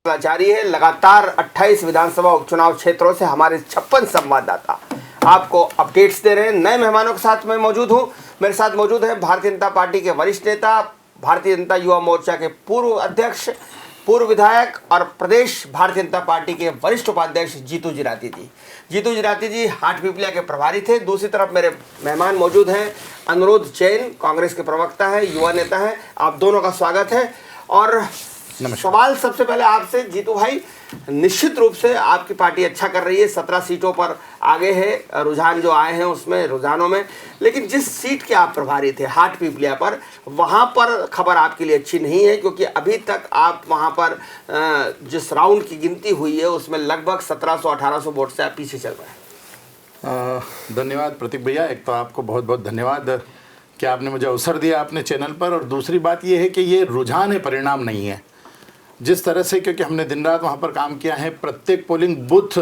जारी है। लगातार 28 विधानसभा उपचुनाव क्षेत्रों से हमारे 56 संवाददाता आपको अपडेट्स दे रहे हैं। नए मेहमानों के साथ मैं मौजूद हूं। मेरे साथ मौजूद है भारतीय जनता पार्टी के वरिष्ठ नेता, भारतीय जनता युवा मोर्चा के पूर्व अध्यक्ष, पूर्व विधायक और प्रदेश भारतीय जनता पार्टी के वरिष्ठ उपाध्यक्ष जीतू जिराती जी। जीतू जिराती जी हाटपिपलिया के प्रभारी थे। दूसरी तरफ मेरे मेहमान मौजूद हैं अनुरोध जैन, कांग्रेस के प्रवक्ता है, युवा नेता है। आप दोनों का स्वागत है। और सवाल सबसे पहले आपसे जीतू भाई, निश्चित रूप से आपकी पार्टी अच्छा कर रही है, 17 सीटों पर आगे है, रुझान जो आए हैं उसमें रुझानों में, लेकिन जिस सीट के आप प्रभारी थे हाटपिपलिया पर, वहां पर खबर आपके लिए अच्छी नहीं है, क्योंकि अभी तक आप वहां पर जिस राउंड की गिनती हुई है उसमें लगभग 1700-1800 वोट से आप पीछे चल रहे हैं। धन्यवाद प्रतीक भैया, एक तो आपको बहुत बहुत धन्यवाद कि आपने मुझे अवसर दिया अपने चैनल पर। और दूसरी बात ये है कि ये रुझान है, परिणाम नहीं है। जिस तरह से, क्योंकि हमने दिन रात वहाँ पर काम किया है, प्रत्येक पोलिंग बूथ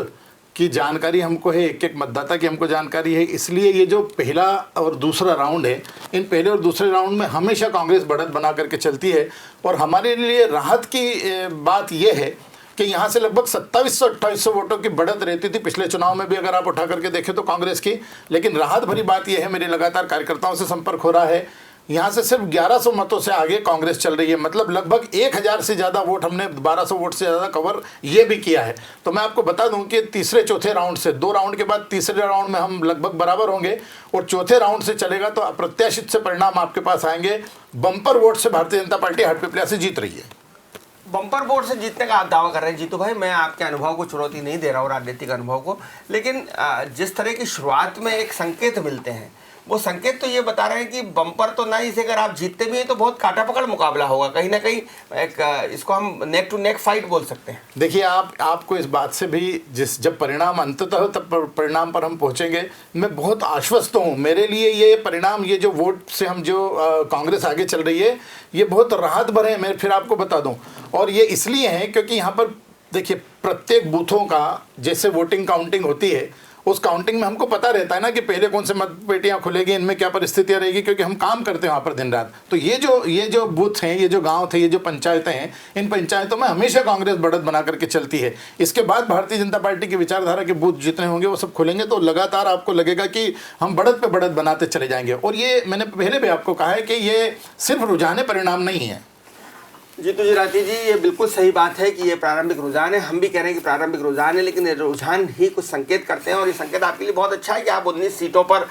की जानकारी हमको है, एक एक मतदाता की हमको जानकारी है। इसलिए ये जो पहला और दूसरा राउंड है, इन पहले और दूसरे राउंड में हमेशा कांग्रेस बढ़त बना करके चलती है। और हमारे लिए राहत की बात यह है कि यहाँ से लगभग 2700-2800 वोटों की बढ़त रहती थी पिछले चुनाव में भी, अगर आप उठा करके देखें तो कांग्रेस की। लेकिन राहत भरी बात यह है, मेरे लगातार कार्यकर्ताओं से संपर्क हो रहा है, यहाँ से सिर्फ 1100 मतों से आगे कांग्रेस चल रही है। मतलब लगभग 1000 से ज़्यादा वोट, हमने 1200 वोट से ज़्यादा कवर ये भी किया है। तो मैं आपको बता दूं कि तीसरे चौथे राउंड से, 2 राउंड के बाद तीसरे राउंड में हम लगभग बराबर होंगे, और चौथे राउंड से चलेगा तो अप्रत्याशित से परिणाम आपके पास आएंगे। बम्पर वोट से भारतीय जनता पार्टी हाटपिपलिया से जीत रही है। बम्पर वोट से जीतने का आप दावा कर रहे हैं जीतू भाई, मैं आपके अनुभव को चुनौती नहीं दे रहा हूँ, राजनीतिक अनुभव को, लेकिन जिस तरह की शुरुआत में एक संकेत मिलते हैं, वो संकेत तो ये बता रहे हैं कि बम्पर तो ना ही से अगर आप जीतते भी हैं तो बहुत काटा पकड़ मुकाबला होगा, कहीं ना कहीं एक इसको हम नेक टू नेक फाइट बोल सकते हैं। देखिए, आपको इस बात से भी, जब परिणाम अंततः तब परिणाम पर हम पहुंचेंगे, मैं बहुत आश्वस्त हूँ। मेरे लिए ये परिणाम, ये जो वोट से हम जो कांग्रेस आगे चल रही है, ये बहुत राहत भरे हैं। मैं फिर आपको बता दूँ, और ये इसलिए है क्योंकि यहाँ पर देखिए, प्रत्येक बूथों का जैसे वोटिंग काउंटिंग होती है, उस काउंटिंग में हमको पता रहता है ना कि पहले कौन से मत पेटियाँ खुलेगी, इनमें क्या परिस्थितियाँ रहेगी, क्योंकि हम काम करते हैं वहाँ पर दिन रात। तो ये जो बूथ हैं, ये जो गांव थे, ये जो पंचायतें हैं, इन पंचायतों में हमेशा कांग्रेस बढ़त बना करके चलती है। इसके बाद भारतीय जनता पार्टी की विचारधारा के बूथ जितने होंगे वो सब खुलेंगे, तो लगातार आपको लगेगा कि हम बढ़त पे बढ़त बनाते चले जाएंगे। और ये मैंने पहले भी आपको कहा है कि ये सिर्फ रुझाने परिणाम नहीं है। जीतू जिराती जी, ये बिल्कुल सही बात है कि ये प्रारंभिक रुझान है। हम भी कह रहे हैं कि प्रारंभिक रुझान है, लेकिन ये रुझान ही कुछ संकेत करते हैं, और ये संकेत आपके लिए बहुत अच्छा है कि आप 19 सीटों पर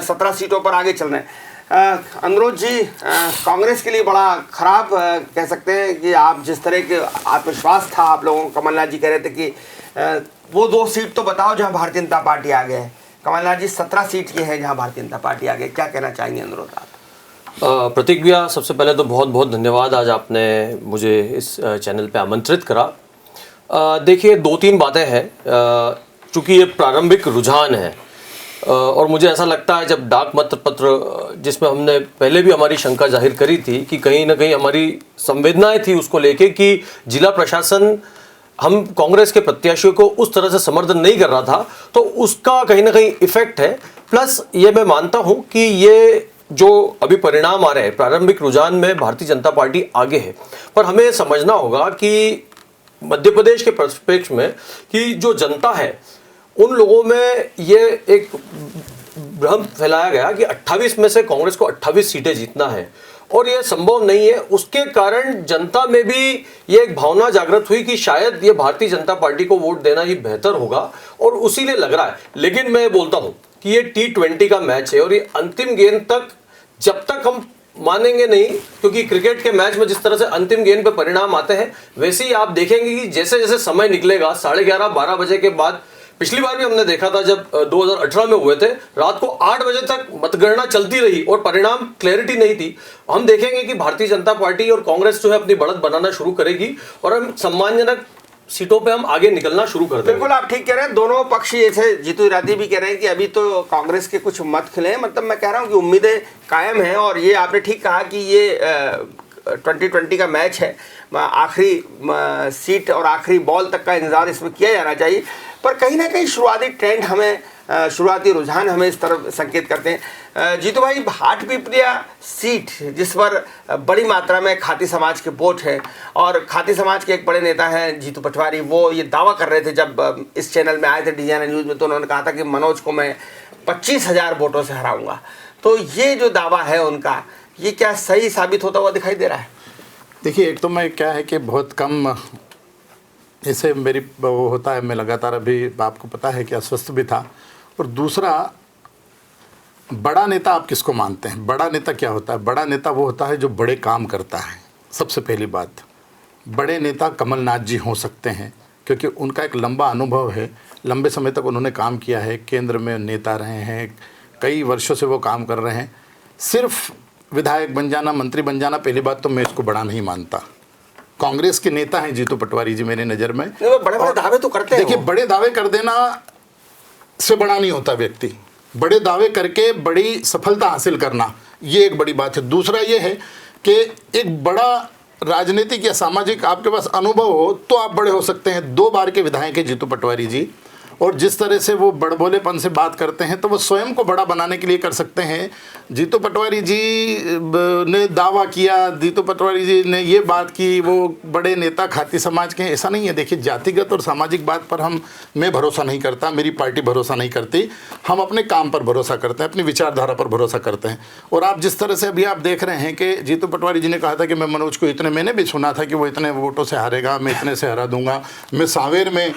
17 सीटों पर आगे चल रहे हैं। अनुरोध जी, कांग्रेस के लिए बड़ा खराब कह सकते हैं कि आप जिस तरह के आत्मविश्वास था आप लोगों को, कमलनाथ जी कह रहे थे कि वो 2 सीट तो बताओ जहाँ भारतीय जनता पार्टी आगे है। कमलनाथ जी 17 सीट के हैं जहाँ भारतीय जनता पार्टी आगे, क्या कहना चाहेंगे अनुरोध आप? प्रतीक भैया, सबसे पहले तो बहुत बहुत धन्यवाद, आज आपने मुझे इस चैनल पे आमंत्रित करा। देखिए, 2-3 बातें हैं। चूँकि ये प्रारंभिक रुझान है, और मुझे ऐसा लगता है जब डाक मत पत्र, जिसमें हमने पहले भी हमारी शंका जाहिर करी थी कि कहीं ना कहीं हमारी संवेदनाएं थी उसको लेके कि जिला प्रशासन हम कांग्रेस के प्रत्याशियों को उस तरह से समर्थन नहीं कर रहा था, तो उसका कहीं ना कहीं इफेक्ट है। प्लस ये मैं मानता हूँ कि ये जो अभी परिणाम आ रहे हैं, प्रारंभिक रुझान में भारतीय जनता पार्टी आगे है, पर हमें समझना होगा कि मध्य प्रदेश के परिप्रेक्ष्य में कि जो जनता है, उन लोगों में ये एक भ्रम फैलाया गया कि 28 में से कांग्रेस को 28 सीटें जीतना है, और ये संभव नहीं है। उसके कारण जनता में भी ये एक भावना जागृत हुई कि शायद ये भारतीय जनता पार्टी को वोट देना ही बेहतर होगा, और उसी लिए लग रहा है। लेकिन मैं बोलता हूं कि ये T20 का मैच है, और ये अंतिम गेंद तक जब तक हम मानेंगे नहीं, क्योंकि क्रिकेट के मैच में जिस तरह से अंतिम गेंद पे परिणाम आते हैं, वैसे ही आप देखेंगे कि जैसे जैसे समय निकलेगा, 11:30-12 बजे के बाद, पिछली बार भी हमने देखा था जब 2018 में हुए थे, रात को 8 बजे तक मतगणना चलती रही और परिणाम क्लैरिटी नहीं थी। हम देखेंगे कि भारतीय जनता पार्टी और कांग्रेस जो है अपनी बढ़त बनाना शुरू करेगी, और हम सम्मानजनक सीटों पे हम आगे निकलना शुरू कर देंगे। बिल्कुल, आप ठीक कह रहे हैं। दोनों पक्ष, जैसे जीतू जिराती भी कह रहे हैं कि अभी तो कांग्रेस के कुछ मत खिले हैं, मतलब मैं कह रहा हूं कि उम्मीदें कायम हैं, और ये आपने ठीक कहा कि ये 2020 का मैच है, आखिरी सीट और आखिरी बॉल तक का इंतजार इसमें किया जाना चाहिए। पर कहीं ना कहीं शुरुआती ट्रेंड हमें शुरुआती रुझान हमें इस तरफ संकेत करते हैं। जीतू भाई, हाटपिपलिया सीट जिस पर बड़ी मात्रा में खाती समाज के वोट है और खाती समाज के एक बड़े नेता हैं जीतू पटवारी, वो ये दावा कर रहे थे जब इस चैनल में आए थे डीएनए न्यूज़ में, तो उन्होंने कहा था कि मनोज को मैं 25,000 वोटों से हराऊंगा। तो ये जो दावा है उनका, ये क्या सही साबित होता हुआ दिखाई दे रहा है? देखिए, एक तो मैं क्या है कि बहुत कम इसे मेरी वो होता है, मैं लगातार अभी आपको पता है कि अस्वस्थ भी था। और दूसरा, बड़ा नेता आप किसको मानते हैं? बड़ा नेता क्या होता है? बड़ा नेता वो होता है जो बड़े काम करता है। सबसे पहली बात, बड़े नेता कमलनाथ जी हो सकते हैं क्योंकि उनका एक लंबा अनुभव है, लंबे समय तक उन्होंने काम किया है, केंद्र में नेता रहे हैं, कई वर्षों से वो काम कर रहे हैं। सिर्फ विधायक बन जाना, मंत्री बन जाना, पहली बात तो मैं इसको बड़ा नहीं मानता। कांग्रेस के नेता हैं जीतू पटवारी जी मेरी नज़र में। बड़े बड़े दावे तो करते हैं। देखिए, बड़े दावे कर देना से बड़ा नहीं होता व्यक्ति। बड़े दावे करके बड़ी सफलता हासिल करना, ये एक बड़ी बात है। दूसरा ये है कि एक बड़ा राजनीतिक या सामाजिक आपके पास अनुभव हो तो आप बड़े हो सकते हैं। 2 बार के विधायक हैं जीतू पटवारी जी, और जिस तरह से वो बड़बोलेपन से बात करते हैं तो वो स्वयं को बड़ा बनाने के लिए कर सकते हैं। जीतू पटवारी जी ने दावा किया, जीतू पटवारी जी ने ये बात की वो बड़े नेता खाती समाज के हैं, ऐसा नहीं है। देखिए, जातिगत और सामाजिक बात पर मैं भरोसा नहीं करता, मेरी पार्टी भरोसा नहीं करती। हम अपने काम पर भरोसा करते हैं, अपनी विचारधारा पर भरोसा करते हैं। और आप जिस तरह से अभी आप देख रहे हैं कि जीतू पटवारी जी ने कहा था कि मैं मनोज को इतने, मैंने भी सुना था कि वो इतने वोटों से हारेगा, मैं इतने से हरा दूंगा, मैं सांवेर में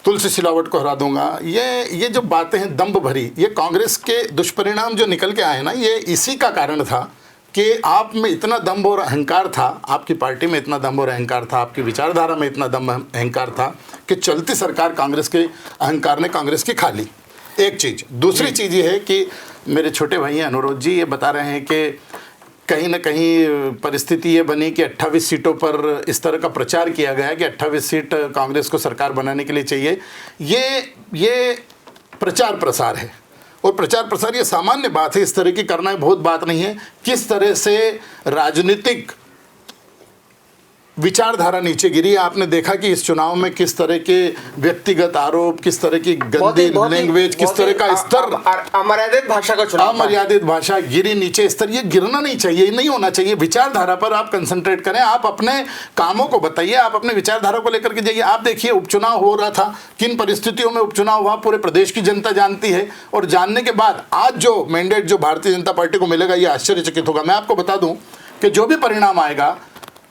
तुलसी सिलावट को हरा दूंगा। ये जो बातें हैं दम्भ भरी, ये कांग्रेस के दुष्परिणाम जो निकल के आए ना, ये इसी का कारण था कि आप में इतना दम्भ और अहंकार था, आपकी पार्टी में इतना दम्भ और अहंकार था, आपकी विचारधारा में इतना दम्भ अहंकार था कि चलती सरकार कांग्रेस के अहंकार ने कांग्रेस की खा ली। एक चीज़। दूसरी चीज़ ये है कि मेरे छोटे भाई अनुरोध जी ये बता रहे हैं कि कहीं ना कहीं परिस्थिति ये बनी कि 28 सीटों पर इस तरह का प्रचार किया गया कि 28 सीट कांग्रेस को सरकार बनाने के लिए चाहिए। ये प्रचार प्रसार है, और प्रचार प्रसार ये सामान्य बात है, इस तरह की करना बहुत बात नहीं है। किस तरह से राजनीतिक विचारधारा नीचे गिरी, आपने देखा कि इस चुनाव में किस तरह के व्यक्तिगत आरोप, किस तरह की गंदी लैंग्वेज, किस तरह का स्तर, अमर्यादित भाषा का चुनाव, अमर्यादित भाषा गिरी नीचे स्तर। ये गिरना नहीं चाहिए, नहीं होना चाहिए। विचारधारा पर आप कंसंट्रेट करें, आप अपने कामों को बताइए, आप अपने विचारधारा को लेकर के जाइए। आप देखिए, उपचुनाव हो रहा था, किन परिस्थितियों में उपचुनाव हुआ पूरे प्रदेश की जनता जानती है, और जानने के बाद आज जो मैंडेट जो भारतीय जनता पार्टी को मिलेगा ये आश्चर्यचकित होगा। मैं आपको बता दूं कि जो भी परिणाम आएगा,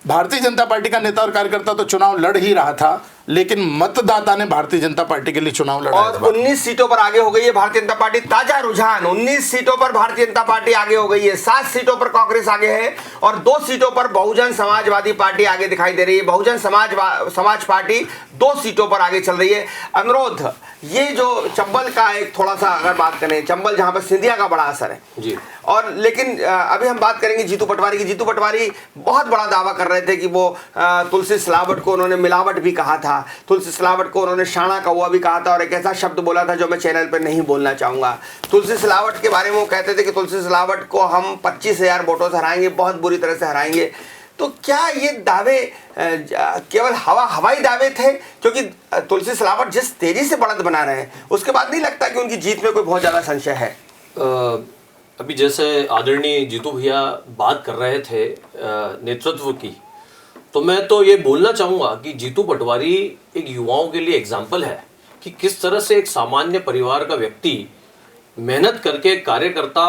भारतीय जनता पार्टी का नेता और कार्यकर्ता तो चुनाव लड़ ही रहा था, लेकिन मतदाता ने भारतीय जनता पार्टी के लिए चुनाव लड़ा। और 19 सीटों पर आगे हो गई है भारतीय जनता पार्टी। ताजा रुझान, 19 सीटों पर भारतीय जनता पार्टी आगे हो गई है, 7 सीटों पर कांग्रेस आगे है और 2 सीटों पर बहुजन समाजवादी पार्टी आगे दिखाई दे रही है। बहुजन समाज पार्टी 2 सीटों पर आगे चल रही है। अनुरोध, ये जो चंबल का एक थोड़ा सा अगर बात करें, चंबल जहां पर सिंधिया का बड़ा असर है जी, और लेकिन अभी हम बात करेंगे जीतू पटवारी की। जीतू पटवारी बहुत बड़ा दावा कर रहे थे कि वो तुलसी सिलावट को उन्होंने मिलावट भी कहा था, तुलसी सिलावट को उन्होंने शाणा कौवा भी कहा था, और एक ऐसा शब्द बोला था जो मैं चैनल पर नहीं बोलना चाहूंगा। तुलसी सिलावट के बारे में वो कहते थे कि तुलसी सिलावट को हम 25,000 वोटों से हराएंगे, बहुत बुरी तरह से हराएंगे। तो क्या ये दावे केवल हवाई दावे थे? क्योंकि तुलसी सिलावट जिस तेजी से बढ़त बना रहे हैं, उसके बाद नहीं लगता कि उनकी जीत में कोई बहुत ज़्यादा संशय है? अभी जैसे आदरणीय जीतू भैया बात कर रहे थे नेतृत्व की, तो मैं तो ये बोलना चाहूँगा कि जीतू पटवारी एक युवाओं के लिए एग्जाम्पल है कि किस तरह से एक सामान्य परिवार का व्यक्ति मेहनत करके कार्यकर्ता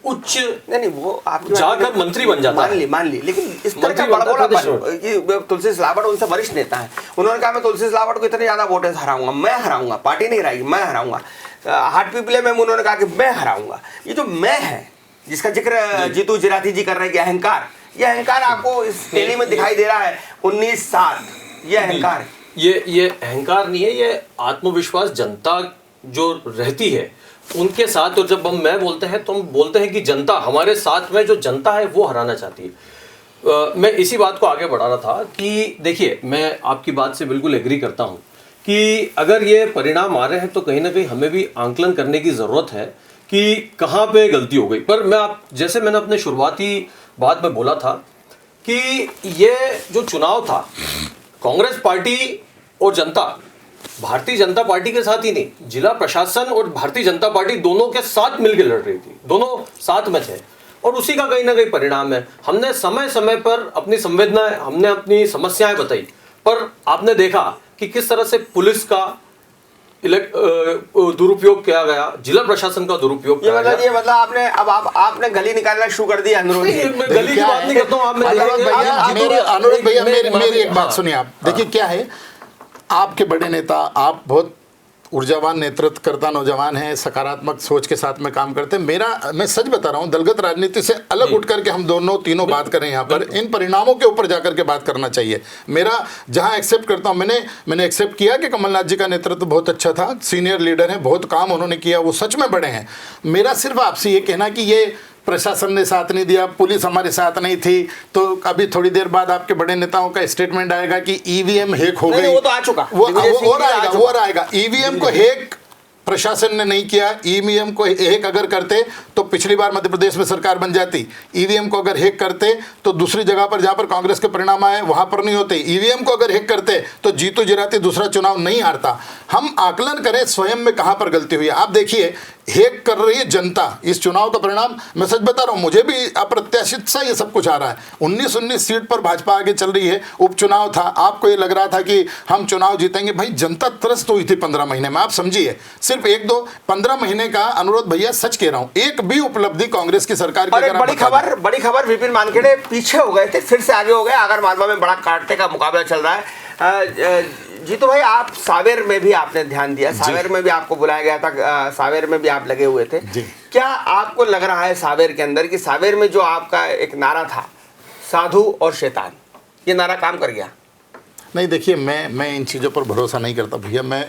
उच्च नहीं वो आपकी जाकर मंत्री बन जाता है। मान ली, लेकिन इस तरह का बड़ा कि तुलसी सिलावट उनसे वरिष्ठ नेता है, उन्होंने कहा मैं तुलसी सिलावट को इतने ज्यादा वोटें हराऊंगा, मैं हराऊंगा, पार्टी नहीं हराएगी, मैं हराऊंगा। हाटपिपले में उन्होंने कहा कि मैं हराऊंगा। ये जो मैं है जिसका जिक्र जीतू जिराथी जी कर रहे हैं कि अहंकार, ये अहंकार आपको इस रैली में दिखाई दे रहा है 19/7, ये अहंकार है। ये अहंकार नहीं है, ये आत्मविश्वास जनता जो रहती है उनके साथ। तो जब हम मैं बोलते हैं तो हम बोलते हैं कि जनता हमारे साथ में, जो जनता है वो हराना चाहती है। मैं इसी बात को आगे बढ़ा रहा था कि देखिए, मैं आपकी बात से बिल्कुल एग्री करता हूं कि अगर ये परिणाम आ रहे हैं तो कहीं ना कहीं हमें भी आंकलन करने की ज़रूरत है कि कहाँ पे गलती हो गई। पर मैं जैसे मैंने अपने शुरुआती बात में बोला था कि ये जो चुनाव था, कांग्रेस पार्टी और जनता भारतीय जनता पार्टी के साथ ही नहीं, जिला प्रशासन और भारतीय जनता पार्टी दोनों के साथ मिलकर लड़ रही थी, दोनों साथ में थे और उसी का कहीं ना कहीं परिणाम है। हमने समय समय पर अपनी संवेदनाएं, हमने अपनी समस्याएं बताई, पर आपने देखा कि किस तरह से पुलिस का दुरुपयोग किया गया, जिला प्रशासन का दुरुपयोग किया गया। ये मतलब आपने गली निकालना शुरू कर दिया अंदरूनी। मैं गली की बात नहीं करता हूँ, आप अनुरोध भैया मेरी एक बात सुनिए। आप देखिए क्या है, आपके बड़े नेता, आप बहुत ऊर्जावान नेतृत्वकर्ता नौजवान हैं, सकारात्मक सोच के साथ में काम करते हैं। मैं सच बता रहा हूं, दलगत राजनीति से अलग उठ करके हम दोनों तीनों बात करें यहाँ पर, इन परिणामों के ऊपर जाकर के बात करना चाहिए। मेरा जहाँ एक्सेप्ट करता हूँ, मैंने एक्सेप्ट किया कि कमलनाथ जी का नेतृत्व बहुत अच्छा था, सीनियर लीडर हैं, बहुत काम उन्होंने किया, वो सच में बड़े हैं। मेरा सिर्फ आपसे ये कहना कि ये प्रशासन ने साथ नहीं दिया, पुलिस हमारे साथ नहीं थी, तो अभी थोड़ी देर बाद आपके बड़े नेताओं का स्टेटमेंट आएगा कि ईवीएम हैक हो गई। वो तो आ चुका, वो और आएगा। ईवीएम को हैक प्रशासन ने नहीं किया। ईवीएम को हैक अगर करते तो पिछली बार मध्य प्रदेश में सरकार बन जाती। ईवीएम को अगर हैक करते तो दूसरी जगह पर जहां पर कांग्रेस के परिणाम आए वहां पर नहीं होते। ईवीएम को अगर हैक करते तो जीतो जिराते दूसरा चुनाव नहीं हारता। हम आकलन करें स्वयं में कहां पर गलती हुई है। आप देखिए, हैक कर रही है जनता इस चुनाव का परिणाम। मैं सच बता रहा हूं, मुझे भी अप्रत्याशित सा ये सब कुछ आ रहा है। 19-19 सीट पर भाजपा आगे चल रही है। उपचुनाव था, आपको ये लग रहा था कि हम चुनाव जीतेंगे। भाई जनता त्रस्त हुई थी 15 महीने में, आप समझिए। सिर्फ 1-2-15 महीने का, अनुरोध भैया सच कह रहा हूं, एक भी उपलब्धि कांग्रेस की सरकार की। बड़ी खबर, विपिन मानखेड़े पीछे हो गए थे, फिर से आगे हो गए। आगर मालवा में बड़ा कांटे का मुकाबला चल रहा है। जीतू भाई, आप सावेर में भी आपने ध्यान दिया, सावेर में भी आपको बुलाया गया था, सावेर में भी आप लगे हुए थे। क्या आपको लग रहा है सावेर के अंदर कि सावेर में जो आपका एक नारा था, साधु और शैतान, ये नारा काम कर गया? नहीं, देखिए, मैं इन चीज़ों पर भरोसा नहीं करता भैया। मैं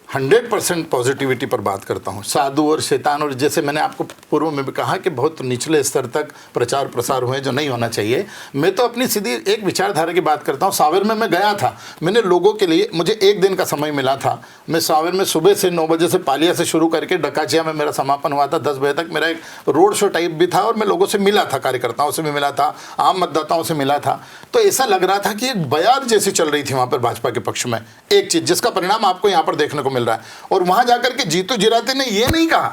100% पॉजिटिविटी पर बात करता हूँ। साधु और शैतान, और जैसे मैंने आपको पूर्व में भी कहा कि बहुत निचले स्तर तक प्रचार प्रसार हुए जो नहीं होना चाहिए। मैं तो अपनी सीधी एक विचारधारा की बात करता हूँ। सावेर में मैं गया था, मैंने लोगों के लिए, मुझे एक दिन का समय मिला था। मैं सावेर में सुबह से 9 बजे से पालिया से शुरू करके डकाचिया में मेरा समापन हुआ था। 10 बजे तक मेरा एक रोड शो टाइप भी था और मैं लोगों से मिला था, कार्यकर्ताओं से भी मिला था, आम मतदाताओं से मिला था। तो ऐसा लग रहा था कि एक बयान जैसी चल रही थी वहाँ पर भाजपा के पक्ष में, एक चीज़ जिसका परिणाम आपको यहाँ पर देखने को मिल रहा है। और वहां जाकर के जीतू जिराते ने ये नहीं कहा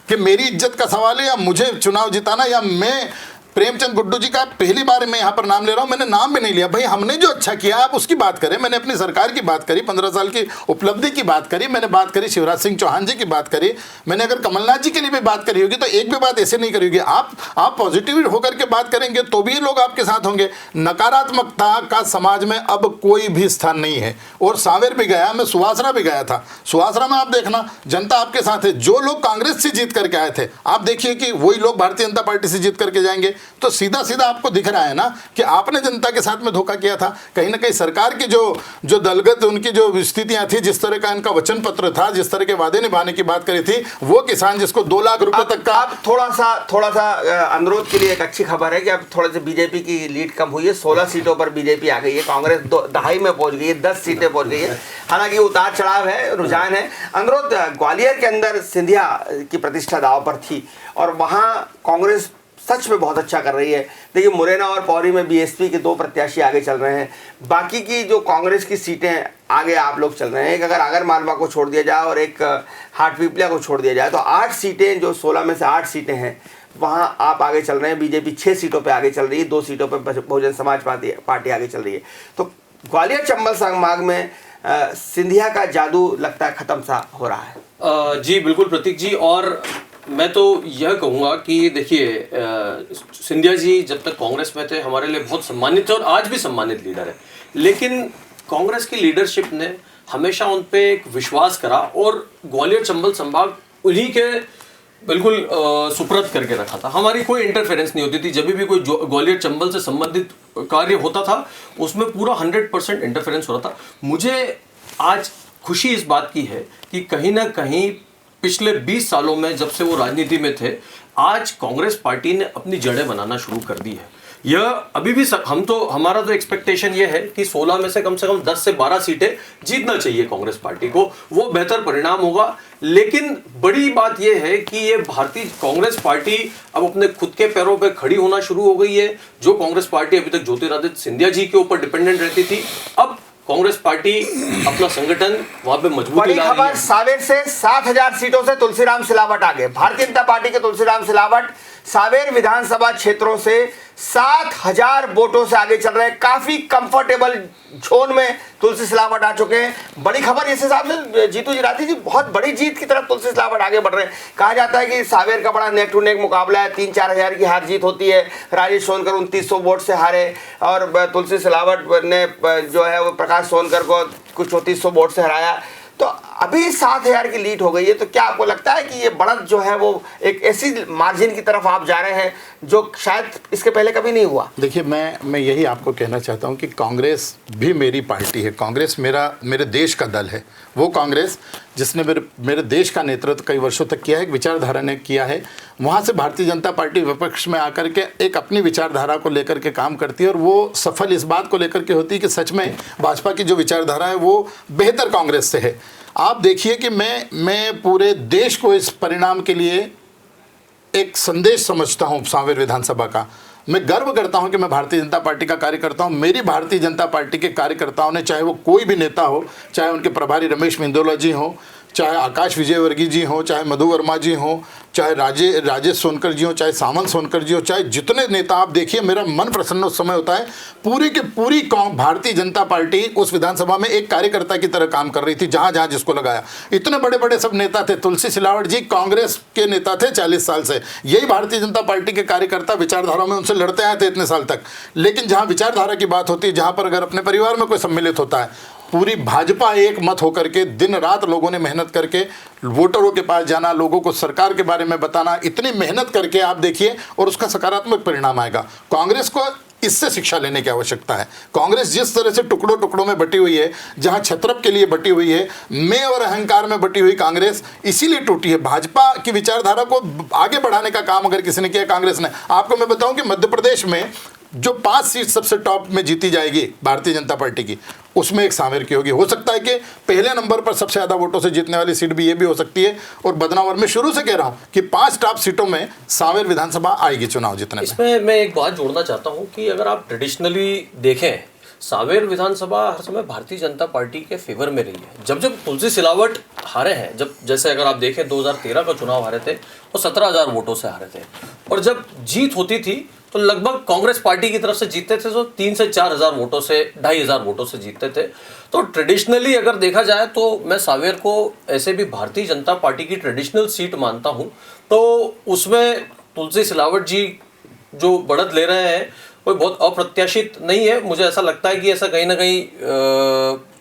कि मेरी इज्जत का सवाल है या मुझे चुनाव जिताना, या मैं प्रेमचंद गुड्डू जी का पहली बार मैं यहाँ पर नाम ले रहा हूँ, मैंने नाम भी नहीं लिया। भाई, हमने जो अच्छा किया आप उसकी बात करें। मैंने अपनी सरकार की बात करी, 15 साल की उपलब्धि की बात करी, मैंने बात करी शिवराज सिंह चौहान जी की बात करी, मैंने अगर कमलनाथ जी के लिए भी बात करी होगी तो एक भी बात ऐसे नहीं करी होगी। आप पॉजिटिव होकर के बात करेंगे तो भी लोग आपके साथ होंगे। नकारात्मकता का समाज में अब कोई भी स्थान नहीं है। और सावेर भी गया, मैं सुवासरा भी गया था। सुवासरा में आप देखना, जनता आपके साथ है। जो लोग कांग्रेस से जीत करके आए थे, आप देखिए कि वही लोग भारतीय जनता पार्टी से जीत करके जाएंगे। तो सीधा सीधा आपको दिख रहा है ना कि आपने जनता के साथ में धोखा किया था। कहीं ना कहीं सरकार की जो दलगत उनकी जो स्थितियां थी, जिस तरह का इनका वचन पत्र था, जिस तरह के वादे निभाने की बात करी थी, वो किसान जिसको 2 लाख रुपए तक का। अब थोड़ा सा अनुरोध के लिए एक अच्छी खबर है कि अब थोड़ा सा बीजेपी की लीड कम हुई है। 16 सीटों पर बीजेपी आ गई है, कांग्रेस 2.5 में पहुंच गई है, 10 सीटें पहुंच गई है। हालांकि उतार चढ़ाव है, रुझान है। अनुरोध, ग्वालियर के अंदर सिंधिया की प्रतिष्ठा दांव पर थी और वहां कांग्रेस सच में बहुत अच्छा कर रही है। देखिए, मुरैना और पौड़ी में बीएसपी के 2 प्रत्याशी आगे चल रहे हैं। बाकी की जो कांग्रेस की सीटें आगे आप लोग चल रहे हैं, एक अगर आगर मालवा को छोड़ दिया जाए और एक हाटपिपलिया को छोड़ दिया जाए तो 8 सीटें, जो 16 में से 8 सीटें हैं, वहां आप आगे चल रहे हैं। बीजेपी 6 सीटों पर आगे चल रही है, 2 सीटों पर बहुजन समाज पार्टी आगे चल रही है। तो ग्वालियर चंबल संभाग में सिंधिया का जादू लगता है खत्म सा हो रहा है। जी बिल्कुल प्रतीक जी, और मैं तो यह कहूँगा कि देखिए, सिंधिया जी जब तक कांग्रेस में थे हमारे लिए बहुत सम्मानित थे और आज भी सम्मानित लीडर है। लेकिन कांग्रेस की लीडरशिप ने हमेशा उन पे एक विश्वास करा और ग्वालियर चंबल संभाग उन्हीं के बिल्कुल सुप्रत करके रखा था। हमारी कोई इंटरफेरेंस नहीं होती थी। जब भी कोई ग्वालियर चंबल से संबंधित कार्य होता था उसमें पूरा 100% इंटरफेरेंस हो रहा था। मुझे आज खुशी इस बात की है कि कहीं ना कहीं पिछले 20 सालों में जब से वो राजनीति में थे, आज कांग्रेस पार्टी ने अपनी जड़ें बनाना शुरू कर दी है। यह अभी भी हमारा तो एक्सपेक्टेशन ये है कि 16 में से कम 10 से 12 सीटें जीतना चाहिए कांग्रेस पार्टी को, वो बेहतर परिणाम होगा। लेकिन बड़ी बात यह है कि ये भारतीय कांग्रेस पार्टी अब अपने खुद के पैरों पे खड़ी होना शुरू हो गई है। जो कांग्रेस पार्टी अभी तक ज्योतिरादित्य सिंधिया जी के ऊपर डिपेंडेंट रहती थी, अब कांग्रेस पार्टी अपना संगठन वहां पे मजबूती बड़ी ला रही खबर, है। सावेर से 7,000 सीटों से तुलसीराम सिलावट आगे। भारतीय जनता पार्टी के तुलसीराम सिलावट सावेर विधानसभा क्षेत्रों से 7,000 वोटों से आगे चल रहे हैं। काफी कंफर्टेबल जोन में तुलसी सिलावट आ चुके हैं। बड़ी खबर इस हिसाब से जीतू राठी जी, बहुत बड़ी जीत की तरफ तुलसी सिलावट आगे बढ़ रहे हैं। कहा जाता है कि सावेर का बड़ा नेक टू नेक मुकाबला है, 3-4 हजार की हार जीत होती है। राजेश सोनकर 2900 वोट से हारे और तुलसी सिलावट ने जो है वो प्रकाश सोनकर को कुछ 3400 वोट से हराया। तो अभी 7,000 की लीड हो गई है। तो क्या आपको लगता है कि ये बढ़त जो है वो एक ऐसी मार्जिन की तरफ आप जा रहे हैं जो शायद इसके पहले कभी नहीं हुआ? देखिए, मैं यही आपको कहना चाहता हूं कि कांग्रेस भी मेरी पार्टी है। कांग्रेस मेरे देश का दल है। वो कांग्रेस जिसने मेरे देश का नेतृत्व कई वर्षों तक किया है, एक विचारधारा ने किया है। वहाँ से भारतीय जनता पार्टी विपक्ष में आकर के एक अपनी विचारधारा को लेकर के काम करती है और वो सफल इस बात को लेकर के होती है कि सच में भाजपा की जो विचारधारा है वो बेहतर कांग्रेस से है। आप देखिए कि मैं पूरे देश को इस परिणाम के लिए एक संदेश समझता हूँ सावेर विधानसभा का। मैं गर्व करता हूं कि मैं भारतीय जनता पार्टी का कार्यकर्ता हूं। मेरी भारतीय जनता पार्टी के कार्यकर्ताओं ने, चाहे वो कोई भी नेता हो, चाहे उनके प्रभारी रमेश मेंदोला जी हो, चाहे आकाश विजयवर्गीय जी हो, चाहे मधु वर्मा जी हो, चाहे राजेश सोनकर जी हो, चाहे सामंत सोनकर जी हो, चाहे जितने नेता आप देखिए, मेरा मन प्रसन्न उस समय होता है। पूरी की पूरी भारतीय जनता पार्टी उस विधानसभा में एक कार्यकर्ता की तरह काम कर रही थी, जहां जहां जिसको लगाया। इतने बड़े बड़े सब नेता थे। तुलसी सिलावट जी कांग्रेस के नेता थे 40 साल से। यही भारतीय जनता पार्टी के कार्यकर्ता विचारधारा में उनसे लड़ते आए थे इतने साल तक। लेकिन जहां विचारधारा की बात होती है, जहां पर अगर अपने परिवार में कोई सम्मिलित होता है, पूरी भाजपा एक मत होकर के दिन रात लोगों ने मेहनत करके वोटरों के पास जाना, लोगों को सरकार के बारे में बताना, इतनी मेहनत करके आप देखिए और उसका सकारात्मक परिणाम आएगा। कांग्रेस को इससे शिक्षा लेने की आवश्यकता है। कांग्रेस जिस तरह से टुकड़ों टुकड़ों में बटी हुई है, जहां छत्रप के लिए बटी हुई है, मैं और अहंकार में बटी हुई कांग्रेस इसीलिए टूटी है। भाजपा की विचारधारा को आगे बढ़ाने का काम अगर किसी ने किया, कांग्रेस ने। आपको मैं बताऊं कि मध्य प्रदेश में जो 5 सीट सबसे टॉप में जीती जाएगी भारतीय जनता पार्टी की, उसमें एक सावेर की होगी। हो सकता है कि पहले नंबर पर सबसे ज़्यादा वोटों से जीतने वाली सीट भी ये भी हो सकती है। और बदनावर में शुरू से कह रहा हूं कि 5 टॉप सीटों में सावेर विधानसभा आएगी चुनाव जीतने में। इसमें मैं एक बात जोड़ना चाहता हूं कि अगर आप ट्रेडिशनली देखें, सावेर विधानसभा हर समय भारतीय जनता पार्टी के फेवर में रही है। जब जब तुलसी सिलावट हारे हैं, जब जैसे अगर आप देखें 2013 का चुनाव हारे थे वो 17,000 वोटों से हारे थे, और जब जीत होती थी तो लगभग कांग्रेस पार्टी की तरफ से जीतते थे तो 3 से 4 हजार वोटों से, 2,500 वोटों से जीतते थे। तो ट्रेडिशनली अगर देखा जाए तो मैं सावेर को ऐसे भी भारतीय जनता पार्टी की ट्रेडिशनल सीट मानता हूं। तो उसमें तुलसी सिलावट जी जो बढ़त ले रहे हैं कोई बहुत अप्रत्याशित नहीं है। मुझे ऐसा लगता है कि ऐसा कहीं ना कहीं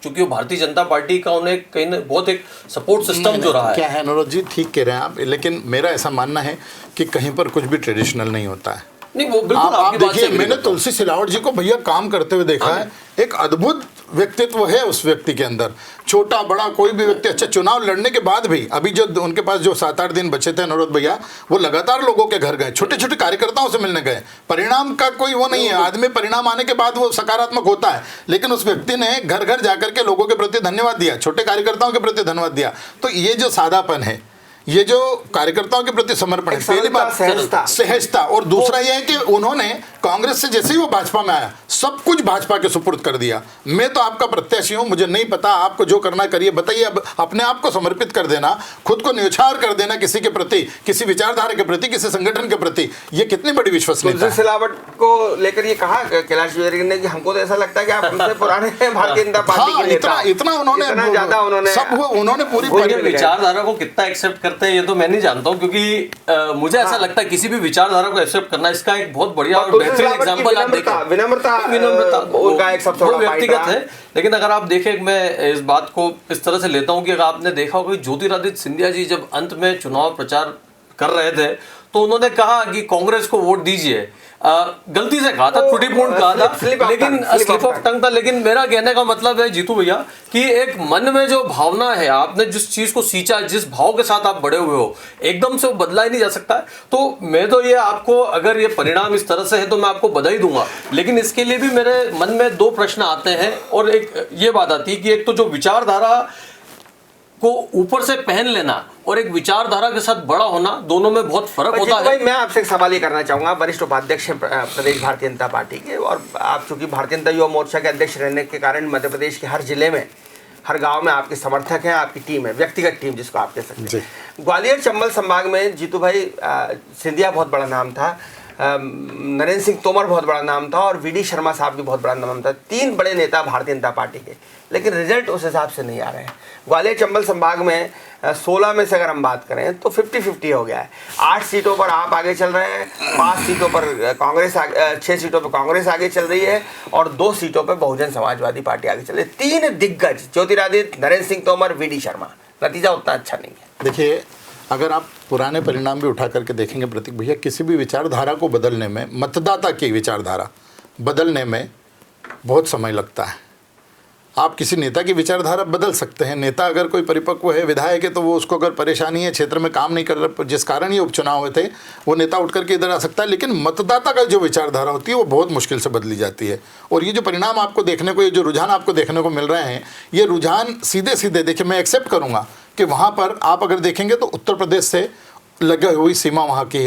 चूंकि वो भारतीय जनता पार्टी का उन्हें कहीं ना बहुत एक सपोर्ट सिस्टम जो रहा है। क्या है अनुरोध जी, ठीक कह रहे हैं आप, लेकिन मेरा ऐसा मानना है कि कहीं पर कुछ भी ट्रेडिशनल नहीं होता है। नहीं, वो बिल्कुल आप आपकी बात देखिए, से मैंने तुलसी सिलावट जी को भैया काम करते हुए देखा है। एक अद्भुत व्यक्तित्व है उस व्यक्ति के अंदर। छोटा बड़ा कोई भी व्यक्ति, अच्छा चुनाव लड़ने के बाद भी अभी जो उनके पास जो 7-8 दिन बचे थे अनुरोध भैया, वो लगातार लोगों के घर गए, छोटे छोटे कार्यकर्ताओं से मिलने गए। परिणाम का कोई वो नहीं है, आदमी परिणाम आने के बाद वो सकारात्मक होता है, लेकिन उस व्यक्ति ने घर घर जाकर के लोगों के प्रति धन्यवाद दिया, छोटे कार्यकर्ताओं के प्रति धन्यवाद दिया। तो ये जो सादापन है, ये जो कार्यकर्ताओं के प्रति समर्पण है, पहली बात सहजता, और दूसरा यह है कि उन्होंने कांग्रेस से जैसे ही वो भाजपा में आया सब कुछ भाजपा के सुपुर्द कर दिया। मैं तो आपका प्रत्याशी हूं, मुझे नहीं पता आपको जो करना करिए, बताइए। अब अपने आप को समर्पित कर देना, खुद को न्यौछावर कर देना किसी के प्रति, किसी विचारधारा के प्रति, किसी संगठन के प्रति, ये कितनी बड़ी विश्वसनीयता है। सिलावट को लेकर ये कहा कैलाश विजयवर्गीय ने कि हमको तो ऐसा लगता है कि आप हमसे पुराने हैं भारतीय जनता पार्टी के नेता। इतना उन्होंने ज्यादा उन्होंने पूरी विचारधारा को कितना एक्सेप्ट करते हैं ये तो मैं नहीं जानता हूँ, क्योंकि मुझे ऐसा लगता है किसी भी विचारधारा को एक्सेप्ट करना, इसका एक बहुत बढ़िया और बेहतरीन एग्जांपल आप देखें। विनम्रता उनका एक सबसे बड़ा व्यक्तिगत है। लेकिन अगर आप देखें, मैं इस बात को इस तरह से लेता हूं कि अगर आपने देखा होगा कि ज्योतिरादित्य सिंधिया जी जब अंत में चुनाव प्रचार कर रहे थे तो उन्होंने कहा कि कांग्रेस को वोट दीजिए। गलती से कहा था, त्रुटिपूर्ण कहा था, लेकिन स्लिप ऑफ टंग था। लेकिन मेरा कहने का मतलब है जीतू भैया कि एक मन में जो भावना है, आपने जिस चीज को सींचा, जिस भाव के साथ आप बड़े हुए हो, एकदम से वो बदला ही नहीं जा सकता है। तो मैं तो ये आपको, अगर ये परिणाम इस तरह से है तो मैं आपको बधाई दूंगा, लेकिन इसके लिए भी मेरे मन में 2 प्रश्न आते हैं। और एक ये बात आती है कि एक तो जो विचारधारा को ऊपर से पहन लेना और एक विचारधारा के साथ बड़ा होना, दोनों में बहुत फर्क होता है। भाई मैं आपसे एक सवाल ये करना चाहूंगा, वरिष्ठ उपाध्यक्ष हैं प्रदेश भारतीय जनता पार्टी के, और आप चूंकि भारतीय जनता युवा मोर्चा के अध्यक्ष रहने के कारण मध्य प्रदेश के हर जिले में, हर गांव में आपके समर्थक हैं, आपकी टीम है, व्यक्तिगत टीम जिसको आप कह सकते हैं। ग्वालियर चंबल संभाग में जीतू भाई सिंधिया बहुत बड़ा नाम था, नरेंद्र सिंह तोमर बहुत बड़ा नाम था, और वीडी शर्मा साहब भी बहुत बड़ा नाम था। 3 बड़े नेता भारतीय जनता पार्टी के, लेकिन रिजल्ट उस हिसाब से नहीं आ रहे हैं। ग्वालियर चंबल संभाग में 16 में से अगर हम बात करें तो 50-50 हो गया है। 8 सीटों पर आप आगे चल रहे हैं, 5 सीटों पर कांग्रेस, 6 सीटों पर कांग्रेस आगे चल रही है, और 2 सीटों पर बहुजन समाजवादी पार्टी आगे चल रही है। 3 दिग्गज, ज्योतिरादित्य, नरेंद्र सिंह तोमर, वीडी शर्मा, नतीजा उतना अच्छा नहीं है। देखिए, अगर आप पुराने परिणाम भी उठा करके देखेंगे प्रतीक भैया, किसी भी विचारधारा को बदलने में, मतदाता की विचारधारा बदलने में बहुत समय लगता है। आप किसी नेता की विचारधारा बदल सकते हैं, नेता अगर कोई परिपक्व है, विधायक है, तो वो उसको अगर परेशानी है, क्षेत्र में काम नहीं कर रहा, जिस कारण ये उपचुनाव हुए थे, वो नेता उठ करके इधर आ सकता है, लेकिन मतदाता का जो विचारधारा होती है वो बहुत मुश्किल से बदली जाती है। और ये जो परिणाम आपको देखने को, ये जो रुझान आपको देखने को मिल रहे हैं, ये रुझान सीधे सीधे, देखिए मैं एक्सेप्ट करूँगा कि वहाँ पर आप अगर देखेंगे तो उत्तर प्रदेश से लगी हुई सीमा वहाँ की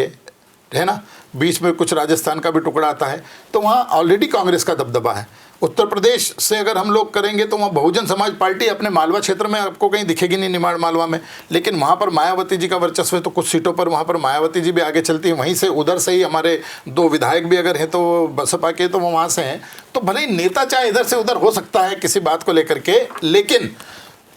है ना, बीच में कुछ राजस्थान का भी टुकड़ा आता है, तो वहाँ ऑलरेडी कांग्रेस का दबदबा है। उत्तर प्रदेश से अगर हम लोग करेंगे तो वहाँ बहुजन समाज पार्टी अपने मालवा क्षेत्र में आपको कहीं दिखेगी नहीं, निमाड़ मालवा में, लेकिन वहाँ पर मायावती जी का वर्चस्व है, तो कुछ सीटों पर वहाँ पर मायावती जी भी आगे चलती है। वहीं से उधर से ही हमारे 2 विधायक भी अगर हैं तो बसपा के, तो वो वहाँ से हैं। तो भले ही नेता चाहे इधर से उधर हो सकता है किसी बात को लेकर के, लेकिन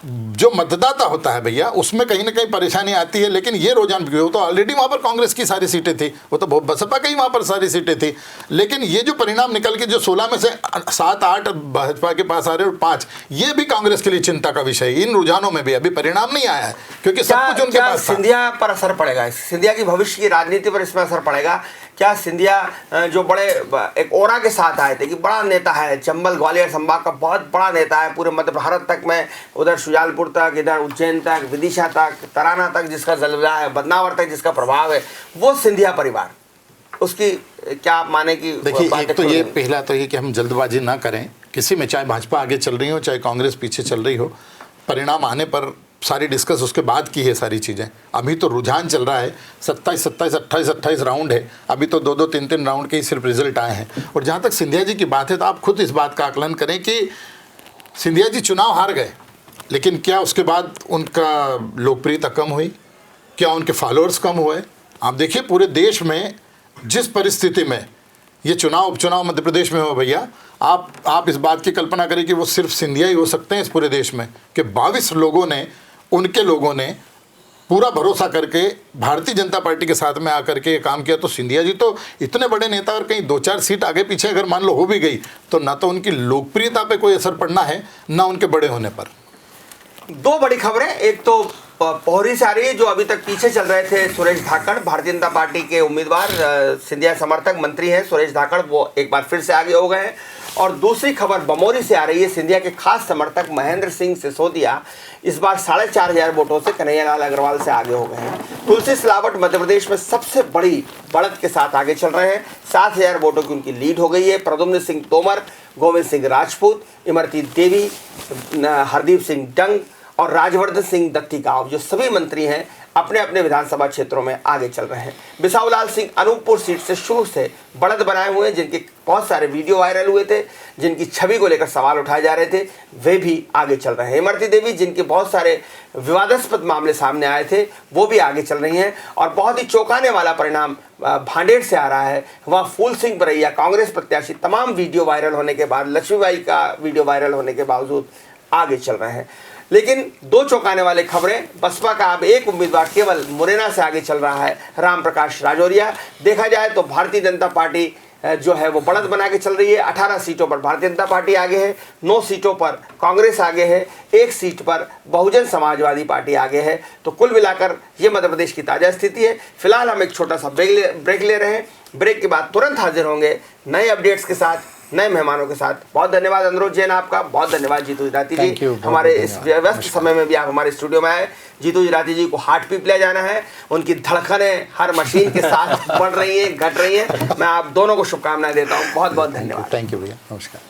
जो मतदाता होता है भैया, उसमें कहीं ना कहीं परेशानी आती है। लेकिन ये रुझान, वो तो ऑलरेडी वहाँ पर कांग्रेस की सारी सीटें थी, वो तो बसपा की वहाँ पर सारी सीटें थी, लेकिन ये जो परिणाम निकल के जो 16 में से 7-8 भाजपा के पास आ रहे और 5, ये भी कांग्रेस के लिए चिंता का विषय है। इन रुझानों में भी अभी परिणाम नहीं आया है, क्योंकि सब कुछ उनके पास था। सिंधिया पर असर पड़ेगा, सिंधिया की भविष्य की राजनीति पर इसमें असर पड़ेगा क्या? सिंधिया जो बड़े एक ओरा के साथ आए थे कि बड़ा नेता है, चंबल ग्वालियर संभाग का बहुत बड़ा नेता है, पूरे मध्य भारत तक में, उधर शुजालपुर तक, इधर उज्जैन तक, विदिशा तक, तराना तक जिसका जलवा है, बदनावर तक जिसका प्रभाव है, वो सिंधिया परिवार, उसकी क्या आप माने कि? देखिए, एक तो ये पहला तो ये कि हम जल्दबाजी ना करें किसी में, चाहे भाजपा आगे चल रही हो, चाहे कांग्रेस पीछे चल रही हो, परिणाम आने पर सारी डिस्कस उसके बाद की है सारी चीज़ें। अभी तो रुझान चल रहा है, 27 राउंड है, अभी तो 2-2, 3-3 राउंड के ही सिर्फ रिजल्ट आए हैं। और जहाँ तक सिंधिया जी की बात है, तो आप खुद इस बात का आकलन करें कि सिंधिया जी चुनाव हार गए, लेकिन क्या उसके बाद उनका लोकप्रियता कम हुई? क्या उनके फॉलोअर्स कम हुए? आप देखिए पूरे देश में जिस परिस्थिति में ये चुनाव उपचुनाव मध्य प्रदेश में हो भैया, आप इस बात की कल्पना करें कि वो सिर्फ सिंधिया ही हो सकते हैं इस पूरे देश में, कि 22 लोगों ने, उनके लोगों ने पूरा भरोसा करके भारतीय जनता पार्टी के साथ में आकर के काम किया। तो सिंधिया जी तो इतने बड़े नेता, और कहीं 2-4 सीट आगे पीछे अगर मान लो हो भी गई, तो ना तो उनकी लोकप्रियता पे कोई असर पड़ना है, ना उनके बड़े होने पर। 2 बड़ी खबरें, एक तो पोहरी से आ रही है, जो अभी तक पीछे चल रहे थे सुरेश धाकड़, भारतीय जनता पार्टी के उम्मीदवार, सिंधिया समर्थक मंत्री हैं सुरेश धाकड़, वो एक बार फिर से आगे हो गए हैं। और दूसरी खबर बमोरी से आ रही है, सिंधिया के खास समर्थक महेंद्र सिंह सिसोदिया इस बार 4,500 वोटों से कन्हैयालाल अग्रवाल से आगे हो गए हैं। तुलसी सिलावट मध्य प्रदेश में सबसे बड़ी बढ़त के साथ आगे चल रहे हैं, 7,000 वोटों की उनकी लीड हो गई है। प्रद्युम्न सिंह तोमर, गोविंद सिंह राजपूत, इमरती देवी, हरदीप सिंह डंग और राजवर्धन सिंह दत्ती गांव, जो सभी मंत्री हैं, अपने अपने विधानसभा क्षेत्रों में आगे चल रहे हैं। बिसाऊलाल सिंह अनूपपुर सीट से शुरू से बढ़त बनाए हुए हैं, जिनके बहुत सारे वीडियो वायरल हुए थे, जिनकी छवि को लेकर सवाल उठाए जा रहे थे, वे भी आगे चल रहे हैं। इमरती देवी, जिनके बहुत सारे विवादास्पद मामले सामने आए थे, वो भी आगे चल रही हैं। और बहुत ही चौंकाने वाला परिणाम भांडेर से आ रहा है, वहाँ फूल सिंह बरैया कांग्रेस प्रत्याशी तमाम वीडियो वायरल होने के बाद, लक्ष्मीबाई का वीडियो वायरल होने के बावजूद आगे चल रहे हैं। लेकिन 2 चौंकाने वाले खबरें, बसपा का अब एक उम्मीदवार केवल मुरैना से आगे चल रहा है, राम प्रकाश राजौरिया। देखा जाए तो भारतीय जनता पार्टी जो है वो बढ़त बना के चल रही है। 18 सीटों पर भारतीय जनता पार्टी आगे है, 9 सीटों पर कांग्रेस आगे है, 1 सीट पर बहुजन समाजवादी पार्टी आगे है। तो कुल मिलाकर ये मध्य प्रदेश की ताज़ा स्थिति है। फिलहाल हम एक छोटा सा ब्रेक ले रहे हैं। ब्रेक के बाद तुरंत हाजिर होंगे नए अपडेट्स के साथ, नए मेहमानों के साथ। बहुत धन्यवाद अनुरोध जैन आपका, बहुत धन्यवाद जीतू जिराती जी, हमारे इस व्यस्त समय में भी आप हमारे स्टूडियो में आए। जीतू जिराती जी को हार्ट पीप ले जाना है, उनकी धड़कनें हर मशीन के साथ बढ़ रही हैं, घट रही हैं। मैं आप दोनों को शुभकामनाएं देता हूँ। बहुत बहुत धन्यवाद। थैंक यू भैया, नमस्कार।